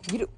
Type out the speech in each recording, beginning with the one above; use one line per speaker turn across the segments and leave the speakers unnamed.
Get up.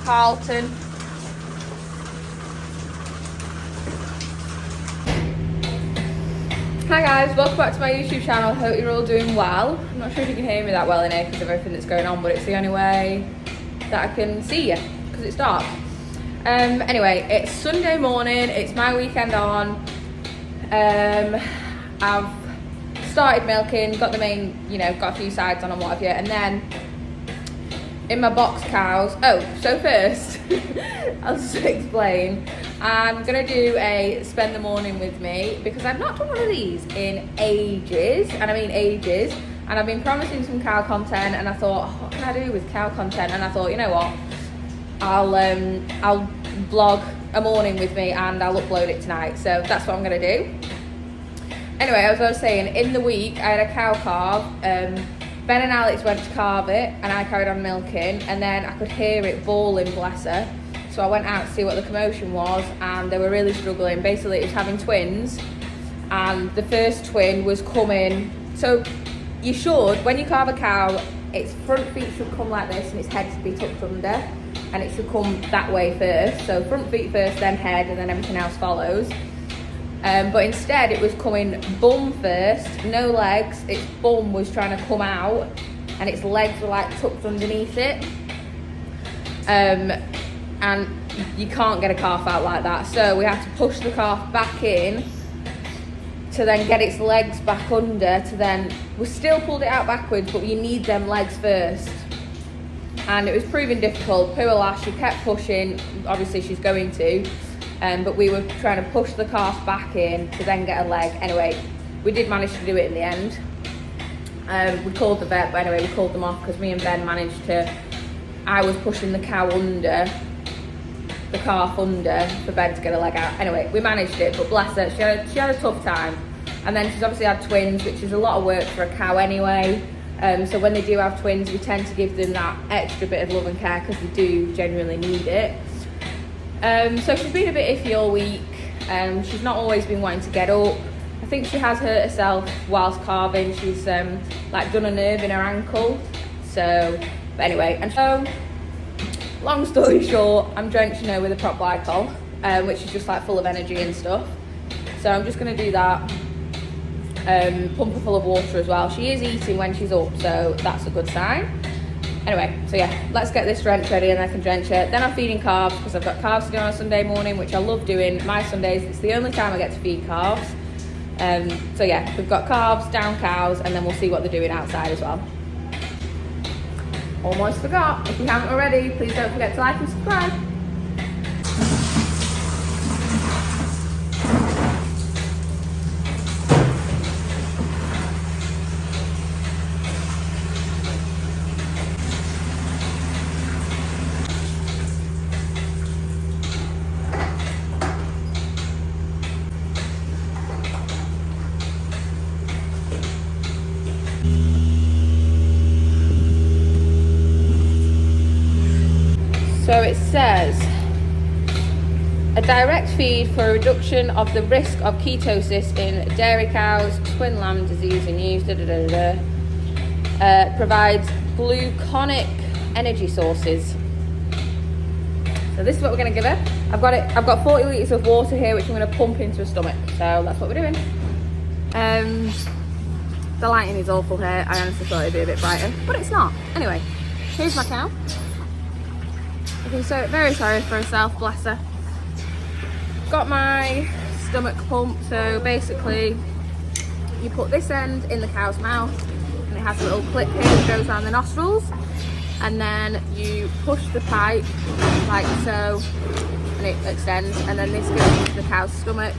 Carlton. Hi guys, welcome back to my YouTube channel. Hope you're all doing well. I'm not sure if you can hear me that well in here because of everything that's going on, but it's the only way that I can see you because it's dark. Anyway, it's Sunday morning, it's my weekend on. I've started milking, got the main, got a few sides on and what have you, and then in my box cows. So first, I'll just explain. I'm gonna do a spend the morning with me because I've not done one of these in ages, and I mean ages. And I've been promising some cow content, and I thought, what can I do with cow content? And I thought, you know what? I'll vlog a morning with me, and I'll upload it tonight. So that's what I'm gonna do. Anyway, as I was saying, in the week I had a cow calve. Ben and Alex went to carve it, and I carried on milking, and then I could hear it bawling, bless her. So I went out to see what the commotion was, and they were really struggling. Basically, it was having twins, and the first twin was coming. So you should, when you carve a cow, its front feet should come like this, and its head should be tucked under, and it should come that way first. So front feet first, then head, and then everything else follows. But instead it was coming bum first, no legs. Its bum was trying to come out and its legs were like tucked underneath it. And you can't get a calf out like that. So we had to push the calf back in to then get its legs back under to then, we still pulled it out backwards, but you need them legs first. And it was proving difficult. Poor lass, she kept pushing, obviously she's going to. But we were trying to push the calf back in to then get a leg. Anyway, we did manage to do it in the end. We called the vet, but anyway, we called them off because me and Ben managed to, I was pushing the cow under, the calf under for Ben to get a leg out. Anyway, we managed it, but bless her, she had a tough time. And then she's obviously had twins, which is a lot of work for a cow anyway. So when they do have twins, we tend to give them that extra bit of love and care because they do genuinely need it. So she's been a bit iffy all week. She's not always been wanting to get up. I think she has hurt herself whilst carving. She's like done a nerve in her ankle. So, but anyway, and so long story short, I'm drenching her with a prop glycol, which is just like full of energy and stuff. So I'm just gonna do that. Pump her full of water as well. She is eating when she's up, so that's a good sign. Anyway, so yeah, let's get this drench ready and I can drench it. Then I'm feeding calves because I've got calves to do on a Sunday morning, which I love doing. My Sundays, it's the only time I get to feed calves. So yeah, we've got calves, down cows, and then we'll see what they're doing outside as well. Almost forgot, if you haven't already, please don't forget to like and subscribe. So it says, a direct feed for a reduction of the risk of ketosis in dairy cows, twin lamb disease in use, provides gluconic energy sources. So this is what we're going to give her. I've got 40 litres of water here, which I'm going to pump into her stomach. So that's what we're doing. The lighting is awful here. I honestly thought it'd be a bit brighter, but it's not. Anyway, here's my cow. Looking so very sorry for herself, bless her. Got my stomach pump, so basically you put this end in the cow's mouth and it has a little clip here that goes around the nostrils, and then you push the pipe like so, and it extends, and then this goes into the cow's stomach.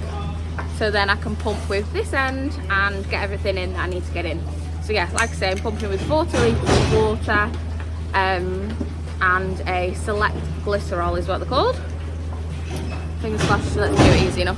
So then I can pump with this end and get everything in that I need to get in. So yeah, like I say, I'm pumping with 40 litres of water and a select glycerol is what they're called. Fingers crossed, let's do it easy enough.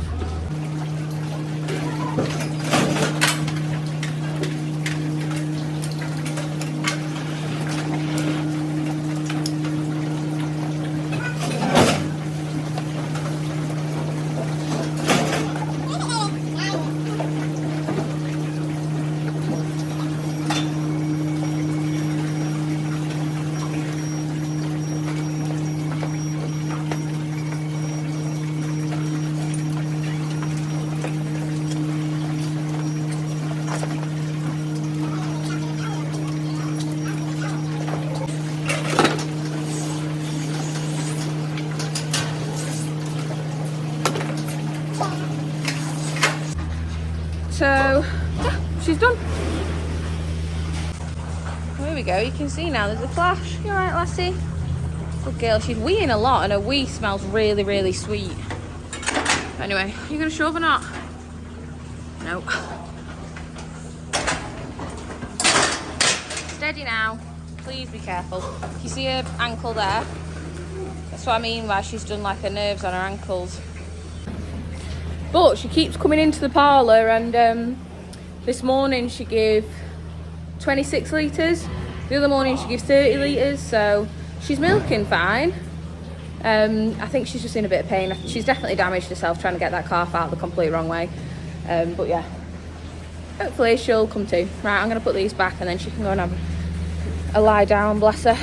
So yeah, she's done. There we go, you can see now there's a flash. You alright, lassie? Good girl. She's weeing a lot and her wee smells really, really sweet. Anyway, are you gonna shove or not? No. Steady now. Please be careful. You see her ankle there? That's what I mean by she's done like her nerves on her ankles. But she keeps coming into the parlour, and this morning she gave 26 litres. The other morning she gives 30 litres, so she's milking fine. I think she's just in a bit of pain. She's definitely damaged herself trying to get that calf out the complete wrong way. But yeah, hopefully she'll come to. Right, I'm going to put these back and then she can go and have a lie down, bless her.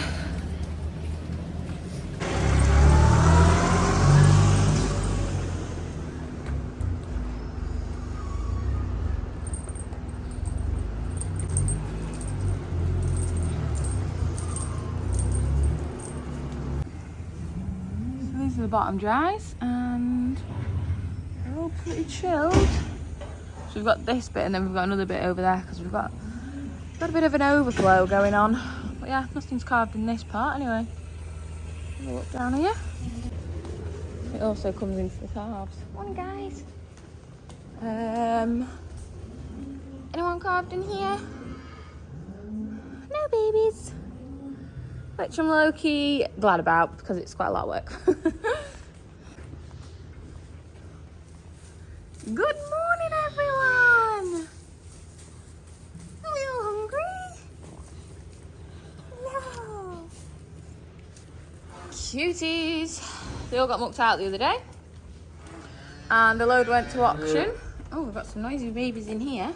These are the bottom dries and they're all pretty chilled. So we've got this bit and then we've got another bit over there because we've got a bit of an overflow going on. But yeah, nothing's carved in this part anyway. Have a look down here. It also comes into the calves. Morning guys. Anyone carved in here? No babies. Which I'm low-key glad about because it's quite a lot of work. Good morning, everyone! Are you hungry? No! Cuties! They all got mucked out the other day. And a load went to auction. Oh, we've got some noisy babies in here.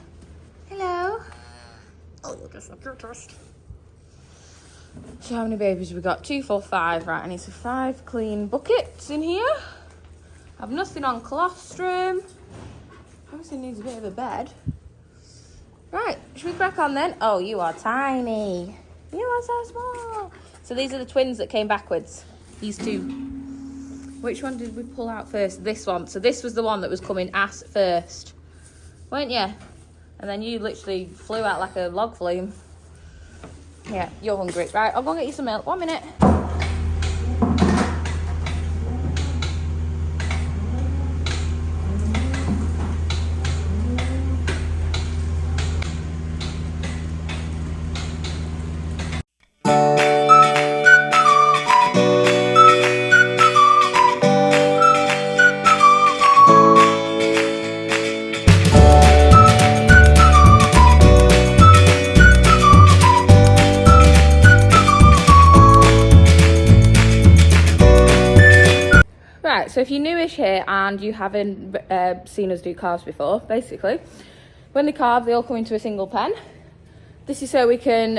Hello! Oh, you're just the cutest. So how many babies we got? 2, 4, 5. Right, I need 5 clean buckets in here. I've nothing on colostrum. Obviously needs a bit of a bed. Right, should we crack on then? Oh, you are tiny. You are so small. So these are the twins that came backwards. These two. Which one did we pull out first? This one. So this was the one that was coming ass first. Weren't you? And then you literally flew out like a log flume. Yeah, you're hungry. Right, I'll go and get you some milk. 1 minute. So if you're newish here and you haven't seen us do calves before, basically, when they calve, they all come into a single pen. This is so we can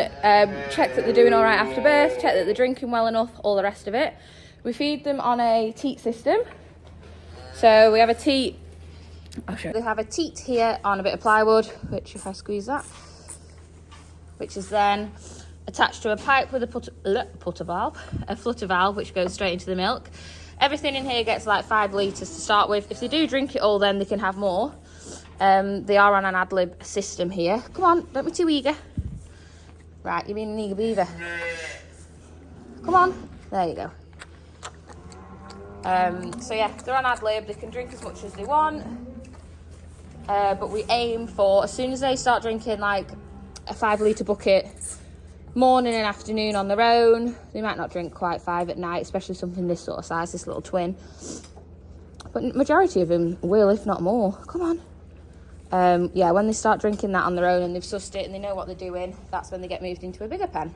check that they're doing all right after birth, check that they're drinking well enough, all the rest of it. We feed them on a teat system. So we have a teat. I'll show you. They have a teat here on a bit of plywood, which if I squeeze that, which is then attached to a pipe with a flutter valve, which goes straight into the milk. Everything in here gets like 5 litres to start with. If they do drink it all, then they can have more. They are on an ad lib system here. Come on, don't be too eager. Right, you're being an eager beaver. Come on. There you go. So yeah, they're on ad lib. They can drink as much as they want. But we aim for, as soon as they start drinking like a 5 litre bucket morning and afternoon on their own, they might not drink quite 5 at night, especially something this sort of size, this little twin. But majority of them will, if not more. Come on. Yeah, when they start drinking that on their own and they've sussed it and they know what they're doing, that's when they get moved into a bigger pen.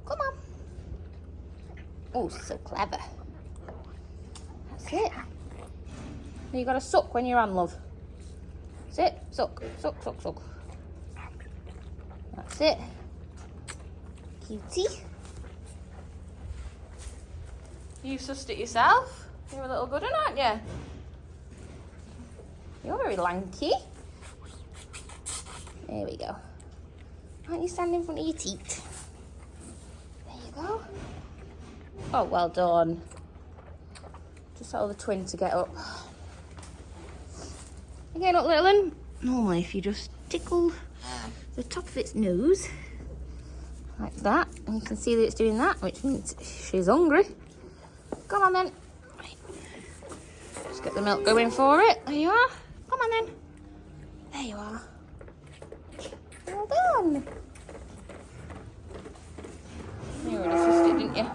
Come on. Oh, so clever. That's it. Now you got to suck when you're on, love. That's it. Suck, suck, suck, suck. That's it. Cutie. You sussed it yourself. You're a little good one, aren't you? You're very lanky. There we go. Aren't you standing in front of your teeth? There you go. Oh, well done. Just tell the twin to get up. You getting up, little one? Normally, if you just tickle the top of its nose, like that, and you can see that it's doing that, which means she's hungry. Come on then. Right. Just get the milk going for it. There you are. Come on then. There you are. Well done. You already sussed it, didn't you?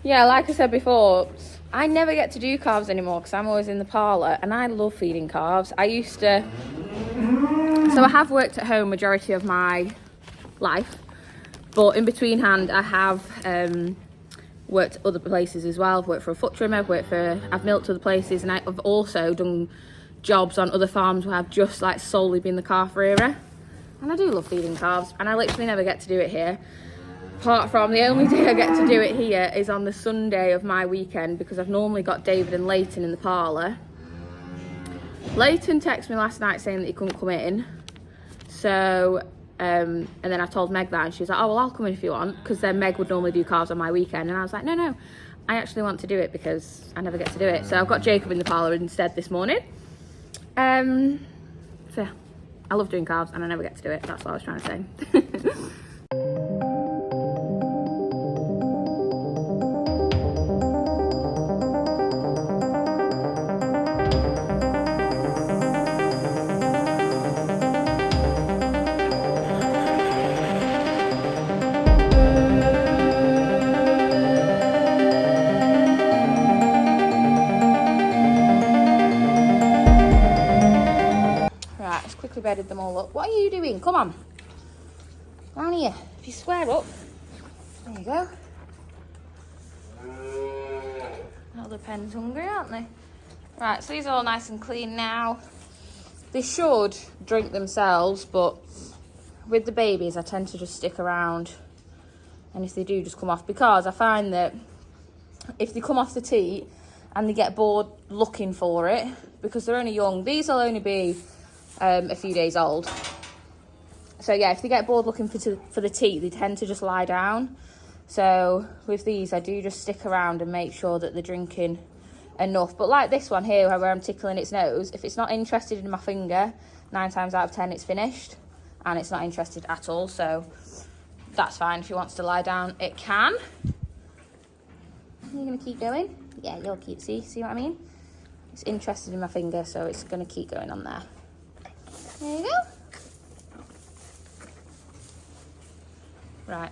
Yeah, like I said before, I never get to do calves anymore because I'm always in the parlour, and I love feeding calves. I used to, so I have worked at home majority of my life, but in between hand I have worked other places as well. I've worked for a foot trimmer, I've milked other places, and I've also done jobs on other farms where I've just like solely been the calf rearer. And I do love feeding calves, and I literally never get to do it here. Apart from the only day I get to do it here is on the Sunday of my weekend, because I've normally got David and Leighton in the parlour. Leighton texted me last night saying that he couldn't come in. So, and then I told Meg that, and she was like, oh, well, I'll come in if you want, because then Meg would normally do calves on my weekend. And I was like, no, I actually want to do it because I never get to do it. So I've got Jacob in the parlour instead this morning. So yeah, I love doing calves and I never get to do it. That's what I was trying to say. Bedded them all up. What are you doing? Come on. Down here. If you square up. There you go. Now the pen's hungry, aren't they? Right, so these are all nice and clean now. They should drink themselves, but with the babies I tend to just stick around, and if they do, just come off, because I find that if they come off the teat and they get bored looking for it, because they're only young, these will only be a few days old. So yeah, if they get bored looking for the teat, they tend to just lie down. So with these, I do just stick around and make sure that they're drinking enough. But like this one here, where I'm tickling its nose, if it's not interested in my finger, 9 times out of 10 it's finished, and it's not interested at all. So that's fine. If it wants to lie down, it can. You're gonna keep going? Yeah, you'll keep. See what I mean? It's interested in my finger, so it's gonna keep going on there. There you go. Right,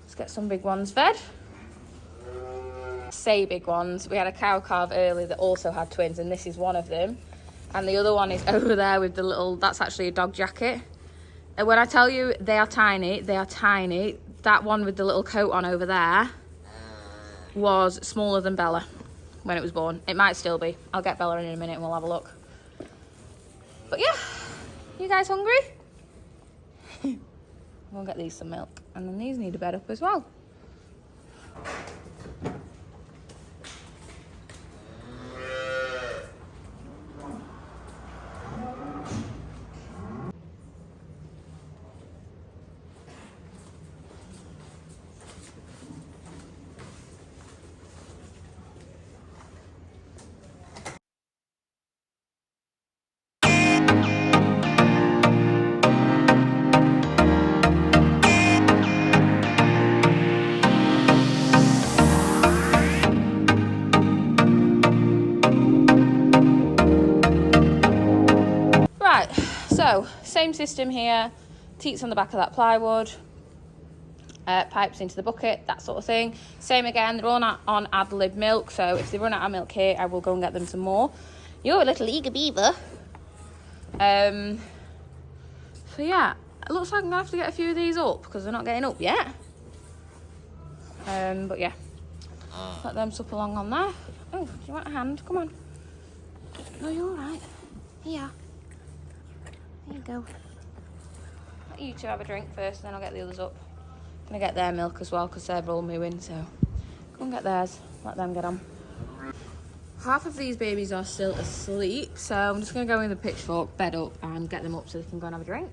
let's get some big ones fed. Say big ones. We had a cow calf earlier that also had twins, and this is one of them. And the other one is over there with the little, that's actually a dog jacket. And when I tell you they are tiny, they are tiny. That one with the little coat on over there was smaller than Bella when it was born. It might still be. I'll get Bella in a minute and we'll have a look. But yeah. You guys hungry? We'll get these some milk, and then these need a bed up as well. same system here. Teats on the back of that plywood. Pipes into the bucket, that sort of thing. Same again, they're all on ad lib milk, so if they run out of milk here, I will go and get them some more. You're a little eager beaver. So yeah, it looks like I'm gonna have to get a few of these up because they're not getting up yet. But yeah, let them sup along on there. Oh, do you want a hand? Come on. No, you're all right. Here. There you go. Let you two have a drink first, and then I'll get the others up. I'm gonna get their milk as well because they're all mooing, so go and get theirs, let them get on. Half of these babies are still asleep, so I'm just gonna go in the pitchfork, bed up, and get them up so they can go and have a drink.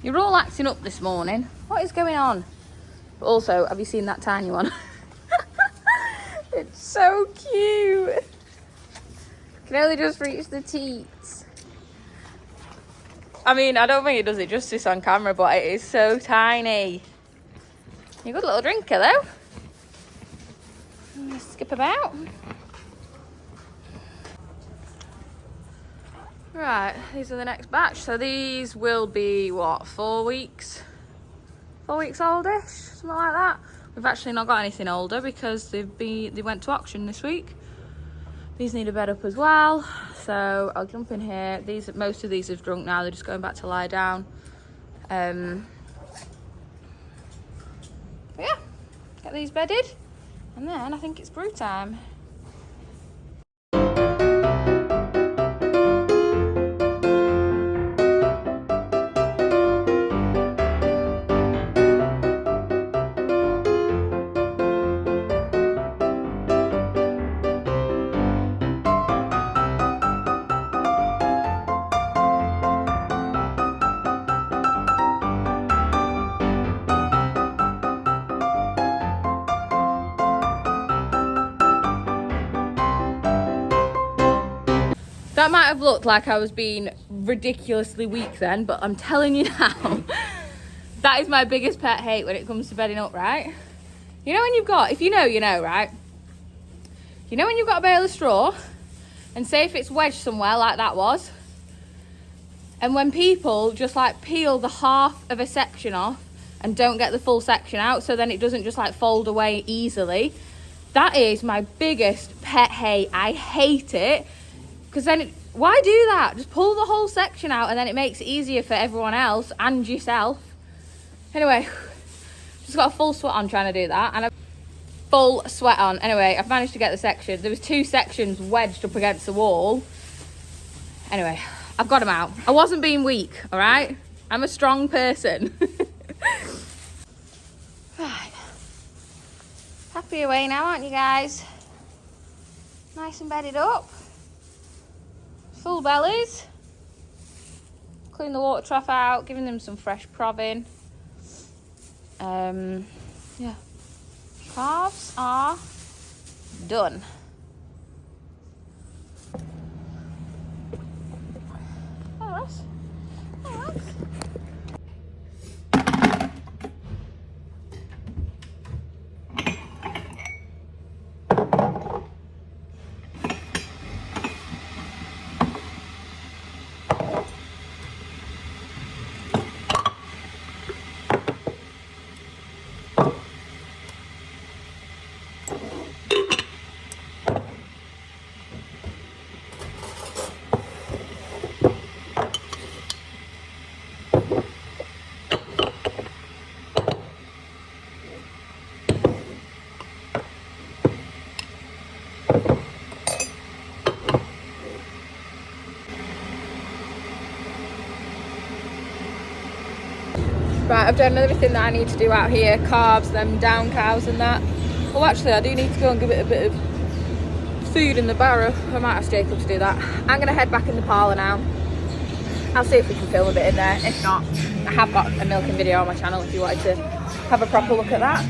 You're all acting up this morning. What is going on? But also, have you seen that tiny one? It's so cute. Can only just reach the teats. I mean, I don't think it does it justice on camera, but it is so tiny. You're a good little drinker though. Skip about. Right, these are the next batch. So these will be, what, 4 weeks? 4 weeks oldish, something like that. We've actually not got anything older because they went to auction this week. These need a bed up as well. So I'll jump in here. Most of these have drunk now. They're just going back to lie down. But yeah, get these bedded. And then I think it's brew time. That might have looked like I was being ridiculously weak then, but I'm telling you now, that is my biggest pet hate when it comes to bedding up, right? You know when you've got, if you know, you know, right? You know when you've got a bale of straw, and say if it's wedged somewhere like that was, and when people just like peel the half of a section off and don't get the full section out, so then it doesn't just like fold away easily. That is my biggest pet hate. I hate it. Because then, why do that? Just pull the whole section out and then it makes it easier for everyone else and yourself. Anyway, just got a full sweat on trying to do that. And a full sweat on. Anyway, I've managed to get the section. There was 2 sections wedged up against the wall. Anyway, I've got them out. I wasn't being weak, all right? I'm a strong person. Right. Happy away now, aren't you guys? Nice and bedded up. Full bellies. Clean the water trough out, giving them some fresh probbing. Yeah. Calves are done. Alice. Alice. Right, I've done everything that I need to do out here. Calves, them down cows and that. Well, actually, I do need to go and give it a bit of food in the barrow. I might ask Jacob to do that. I'm going to head back in the parlour now. I'll see if we can film a bit in there. If not, I have got a milking video on my channel if you wanted to have a proper look at that.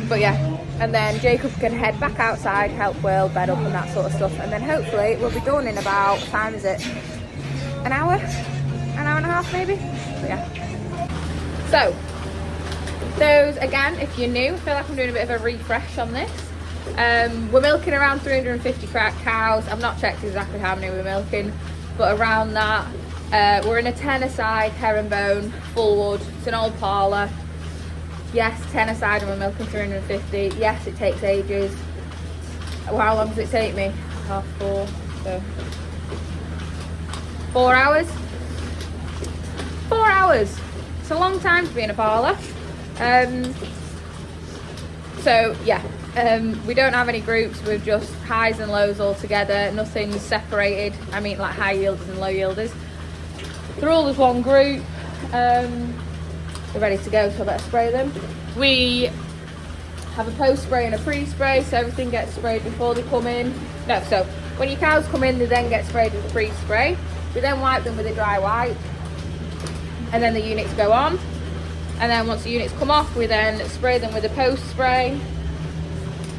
But yeah, and then Jacob can head back outside, help Will bed up and that sort of stuff. And then hopefully we'll be done in about, what time is it? An hour? An hour and a half maybe? But yeah. So, those again, if you're new, I feel like I'm doing a bit of a refresh on this. We're milking around 350 cows. I've not checked exactly how many we're milking, but around that. We're in a 10-a-side herringbone, full wood. It's an old parlour. Yes, 10-a-side and we're milking 350. Yes, it takes ages. Well, how long does it take me? 4:30, so 4 hours. 4 hours. It's a long time to be in a parlour. So yeah, we don't have any groups. We're just highs and lows all together. Nothing's separated. I mean, like high yielders and low yielders. They're all as one group. They're ready to go, so I better spray them. We have a post spray and a pre-spray, so everything gets sprayed before they come in. No, so when your cows come in, they then get sprayed with a pre-spray. We then wipe them with a dry wipe, and then the units go on. And then once the units come off, we then spray them with a post spray,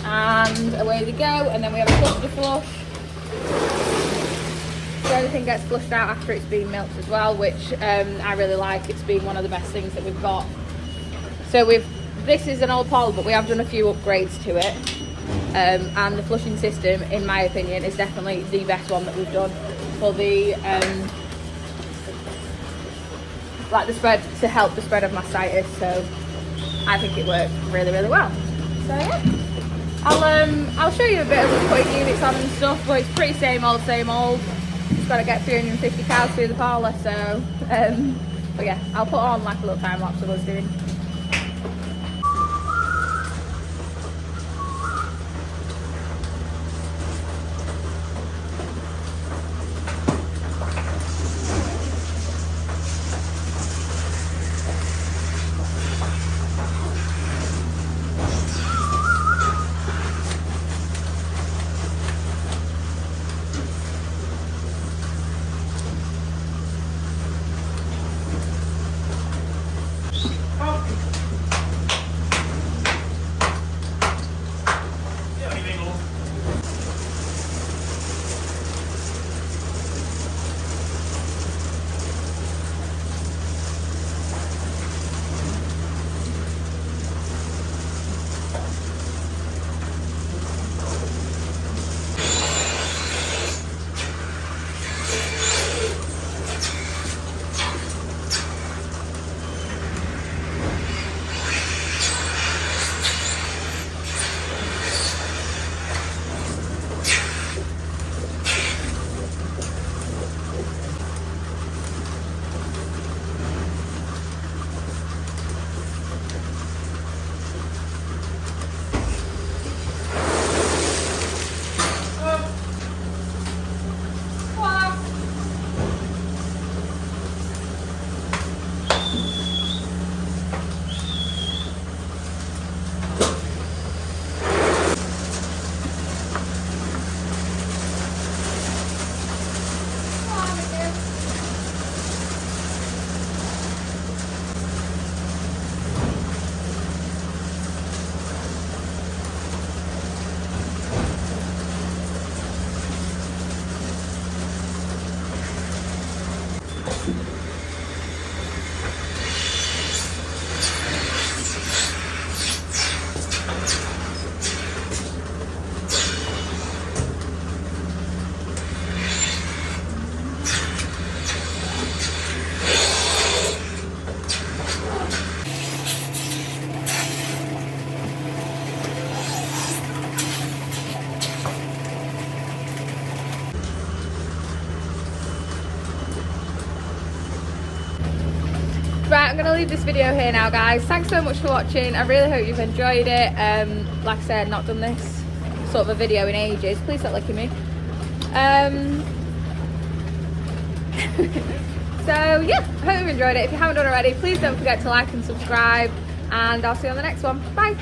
and away they go. And then we have a cluster flush, so everything gets flushed out after it's been milked as well, which I really like. It's been one of the best things that we've got. So this is an old parlour, but we have done a few upgrades to it, and the flushing system, in my opinion, is definitely the best one that we've done for the like the spread, to help the spread of mastitis. So I think it works really, really well. So yeah, I'll show you a bit of us putting units on and stuff, but it's pretty same old, same old. Just got to get 350 cows through the parlour. So but yeah, I'll put on like a little time lapse of us doing. Right, I'm going to leave this video here now, guys. Thanks so much for watching. I really hope you've enjoyed it. Like I said, not done this sort of a video in ages. Please stop licking me. So yeah, I hope you've enjoyed it. If you haven't done already, please don't forget to like and subscribe, and I'll see you on the next one. Bye.